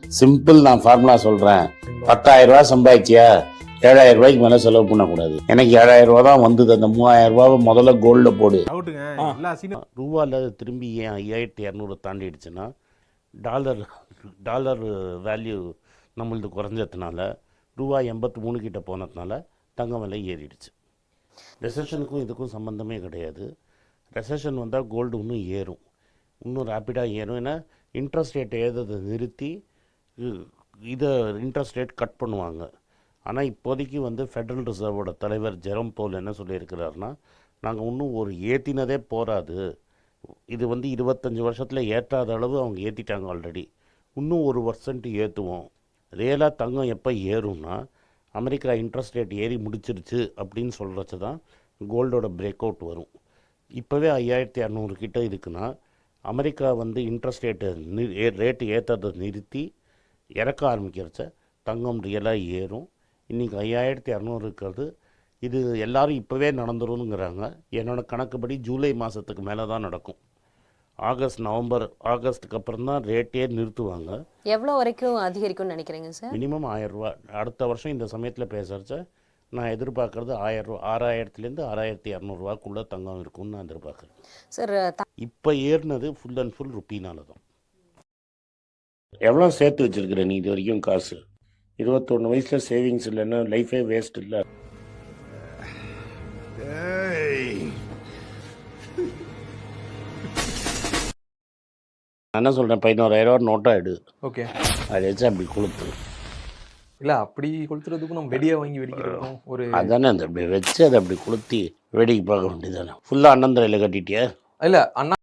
Simple, நான் formula சொல்றேன். 10,000 ரூபாய் சம்பாதிச்சியா, 7,000 ரூபாய்க்கு மேல செலவு பண்ணக்கூடாது. எனக்கு 7,000 ரூபா தான் வந்தது. அந்த 3,000 ரூபாவை முதல்ல கோல்ட்ல போடு. ரூபால திரும்பி ஏன் 5,200 தாண்டிடுச்சுன்னா, டாலர் வேல்யூ நம்மளது குறைஞ்சதுனால, ரூபாய் 83 கிட்ட போனதுனால தங்கம் விலை ஏறிடுச்சு. ரெசெஷனுக்கும் இதுக்கும் சம்மந்தமே கிடையாது. ரெசெஷன் வந்தால் கோல்டு இன்னும் ஏறும், இன்னும் ரேப்பிடாக ஏறும். ஏன்னா இன்ட்ரெஸ்ட் ரேட் ஏறதை நிறுத்தி இதை இன்ட்ரெஸ்ட் ரேட் கட் பண்ணுவாங்க. ஆனால் இப்போதைக்கு ஃபெடரல் ரிசர்வோட தலைவர் ஜெரோம் பவுல் என்ன சொல்லியிருக்கிறாருன்னா, நாங்கள் இன்னும் ஒரு ஏற்றினதே போகாது, இது 25 வருஷத்தில் ஏற்றாத அளவு அவங்க ஏற்றிட்டாங்க ஆல்ரெடி, இன்னும் 1% ஏற்றுவோம். ரியலாக தங்கம் எப்போ ஏறும்னா, அமெரிக்கா இன்ட்ரெஸ்ட் ரேட் ஏறி முடிச்சிருச்சு அப்படின்னு சொல்கிறச்சு தான் கோல்டோட பிரேக் அவுட் வரும். இப்போவே 5,200 கிட்ட இருக்குன்னா, அமெரிக்கா இன்ட்ரெஸ்ட் ரேட்டு ஏற்றதை நிறுத்தி இறக்க ஆரம்பிக்கிறச்ச தங்கம் ரியலாக ஏறும். இன்றைக்கி 5,200 இருக்கிறது. இது எல்லோரும் இப்போவே நடந்துருங்கிறாங்க. என்னோடய கணக்குப்படி ஜூலை மாதத்துக்கு மேலே தான் நடக்கும். ஆகஸ்ட்டுக்கு அப்புறம் தான் ரேட்டே நிறுத்துவாங்க. எவ்வளோ வரைக்கும் அதிகரிக்கும்னு நினைக்கிறீங்க சார்? மினிமம் 1,000 ரூபா. அடுத்த வருஷம் இந்த சமயத்தில் பேசுகிறச்ச நான் எதிர்பார்க்குறது 6,000 6,200 தங்கம் இருக்கும்னு நான் எதிர்பார்க்குறேன் சார். இப்போ ஏறினது ஃபுல் அண்ட் ஃபுல் ருப்பினால தான். எவ்வளோ சேர்த்து வச்சுருக்கிறேன் நீ இது வரைக்கும் காசு? 21 வயசில் சேவிங்ஸ் இல்லைன்னா லைஃபே வேஸ்ட் இல்லை. நான் என்ன சொல்கிறேன், 11,000 ரூபா நோட்டாக எடு. ஓகே, அதை வச்சு அப்படி கொளுத்து. இல்லை அப்படி கொளுத்துறதுக்கும் நம்ம வெடியாக வாங்கி வெடிக்கிறதுக்கும் ஒரு அதானே, அந்த அப்படி வச்சு அதை அப்படி கொளுத்தி வேடிக்கை பார்க்க வேண்டியதானே. ஃபுல்லாக அண்ணந்திரையில் கட்டிட்டியா? இல்லை அண்ணா